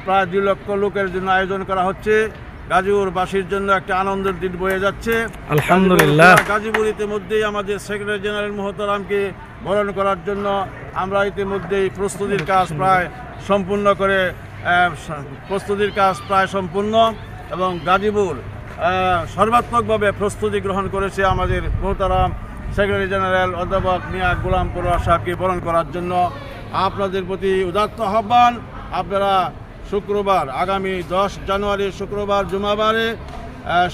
প্রায় 2 লক্ষ লোকের জন্য আয়োজন করা হচ্ছে। গাজীপুরবাসীর জন্য একটা আনন্দের দিন বয়ে যাচ্ছে আলহামদুলিল্লাহ। গাজীপুর ইতিমধ্যেই আমাদের সেক্রেটারি জেনারেল মোহতারামকে বরণ করার জন্য আমরা ইতিমধ্যেই প্রস্তুতির কাজ প্রায় সম্পূর্ণ এবং গাজীপুর সর্বাত্মকভাবে প্রস্তুতি গ্রহণ করেছে আমাদের মোহতারাম সেক্রেটারি জেনারেল অধ্যাপক মিয়া গোলাম পরোয়ার সাহেবকে বরণ করার জন্য। আপনাদের প্রতি উদাত্ত আহ্বান, আপনারা শুক্রবার আগামী 10 জানুয়ারি শুক্রবার জুমাবারে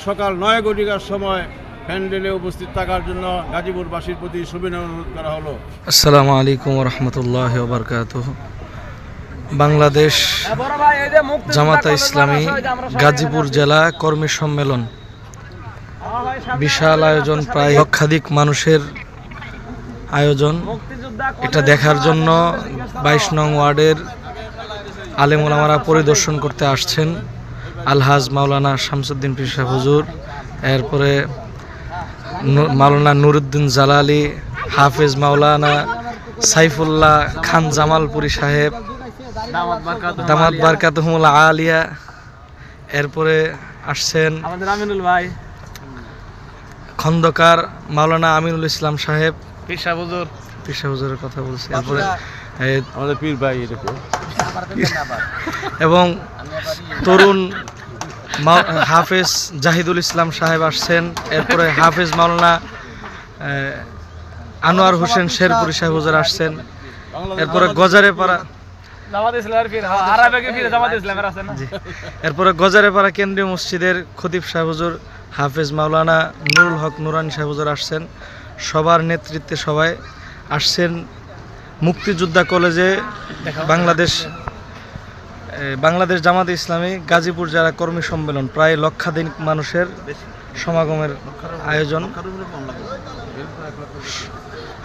সকাল 9 ঘটিকার সময় প্যান্ডেলে উপস্থিত থাকার জন্য গাজীপুরবাসীর প্রতি সুবিনয় অনুরোধ করা হলো। আসসালামু আলাইকুম ওয়া রাহমাতুল্লাহি ওয়া বারাকাতুহু। বাংলাদেশ জামাতা ইসলামী গাজীপুর জেলা কর্মী সম্মেলন, বিশাল আয়োজন, প্রায় লক্ষাধিক মানুষের আয়োজন। এটা দেখার জন্য 22 নং ওয়ার্ডের আলেম ওলামারা পরিদর্শন করতে আসছেন। আলহাজ মাওলানা শামসুদ্দিন পীর সাহেব হুজুর, এরপরে মাওলানা নুরুদ্দিন জালালি, হাফেজ মাওলানা সাইফুল্লাহ খান জামালপুরি সাহেব, দামাত বারকাতুহুমুল আলিয়া, এরপরে আসছেন আমাদের আমিনুল ভাই, খন্দকার মাওলানা আমিনুল ইসলাম সাহেব, পীর সাহেব হুজুরের কথা বলছি, এরপরে আমাদের পীর ভাই এবং তরুণ হাফেজ জাহিদুল ইসলাম সাহেব আসছেন। এরপরে হাফেজ মাওলানা আনোয়ার হোসেন শেরপুরি সাহেব হুজুর আসছেন। এরপরে গজারেপাড়া গজারেপাড়া কেন্দ্রীয় মসজিদের খতিব সাহেব হুজুর হাফেজ মাওলানা নুরুল হক নুরানি সাহেব হুজুর আসছেন। সবার নেতৃত্বে সবাই আসছেন মুক্তিযোদ্ধা কলেজে বাংলাদেশ জামাতে ইসলামী গাজীপুর জেলা কর্মী সম্মেলন, প্রায় লক্ষাধিক মানুষের সমাগমের আয়োজন।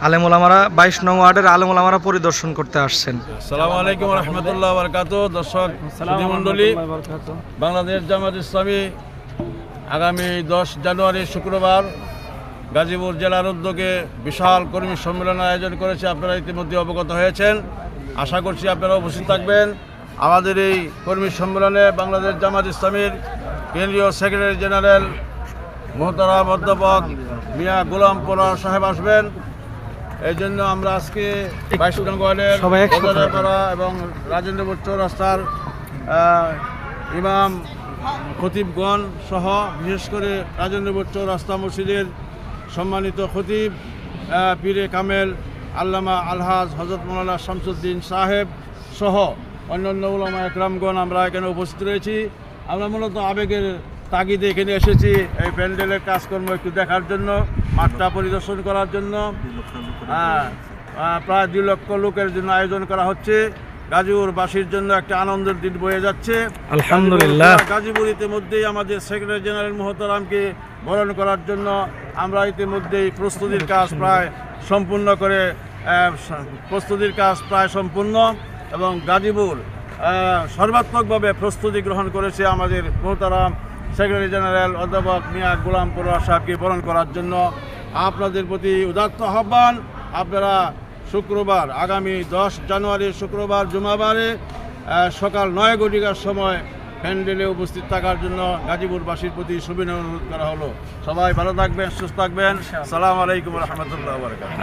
আলেম ওলামারা 22 নং ওয়ার্ডের আলেম ওলামারা পরিদর্শন করতে আসছেন। আসসালামু আলাইকুম ওয়া রাহমাতুল্লাহি ওয়া বারাকাতুহু। দর্শক মণ্ডলী, বাংলাদেশ জামাত ইসলামী আগামী 10 জানুয়ারি শুক্রবার গাজীপুর জেলার উদ্যোগে বিশাল কর্মী সম্মেলন আয়োজন করেছে। আপনারা ইতিমধ্যে অবগত হয়েছেন, আশা করছি আপনারা উপস্থিত থাকবেন। আমাদের এই কর্মী সম্মেলনে বাংলাদেশ জামাত ইসলামীর কেন্দ্রীয় সেক্রেটারি জেনারেল মোহতারাম অধ্যাপক মিয়া গোলাম পরোয়ার সাহেব আসবেন। এই জন্য আমরা আজকে 22 নং ওয়ার্ডের গজারেপাড়া এবং রাজেন্দ্রপুর চৌরাস্তার ইমাম খতিবগণ সহ বিশেষ করে রাজেন্দ্রপুর চৌরাস্তা মসজিদের সম্মানিত খতিব পীরে কামেল আল্লামা আলহাজ হযরত মাওলানা শামসুদ্দিন সাহেব সহ অন্যান্য উলামা একরামগণ আমরা এখানে উপস্থিত রয়েছি। আমরা মূলত আবেগের তাগিদে এখানে এসেছি এই প্যান্ডেলের কাজকর্ম একটু দেখার জন্য, মাঠটা পরিদর্শন করার জন্য। প্রায় 2 লক্ষ লোকের জন্য আয়োজন করা হচ্ছে। গাজীপুরবাসীর জন্য একটা আনন্দের দিন বয়ে যাচ্ছে আলহামদুলিল্লাহ। গাজীপুর ইতিমধ্যেই আমাদের সেক্রেটারি জেনারেল মোহতারামকে বরণ করার জন্য আমরা ইতিমধ্যেই প্রস্তুতির কাজ প্রায় সম্পূর্ণ এবং গাজীপুর সর্বাত্মকভাবে প্রস্তুতি গ্রহণ করেছে আমাদের মোহতারাম সেক্রেটারি জেনারেল অধ্যাপক মিয়া গোলাম পরোয়ার সাহেবকে বরণ করার জন্য। আপনাদের প্রতি উদাত্ত আহ্বান, আপনারা শুক্রবার আগামী 10 জানুয়ারি শুক্রবার জুমাবারে সকাল 9 ঘটিকার সময় প্যান্ডেলে উপস্থিত থাকার জন্য গাজীপুরবাসীর প্রতি সুবিনয় অনুরোধ করা হলো। সবাই ভালো থাকবেন, সুস্থ থাকবেন। আসসালামু আলাইকুম ওয়া রাহমাতুল্লাহি ওয়া বারাকাতুহু।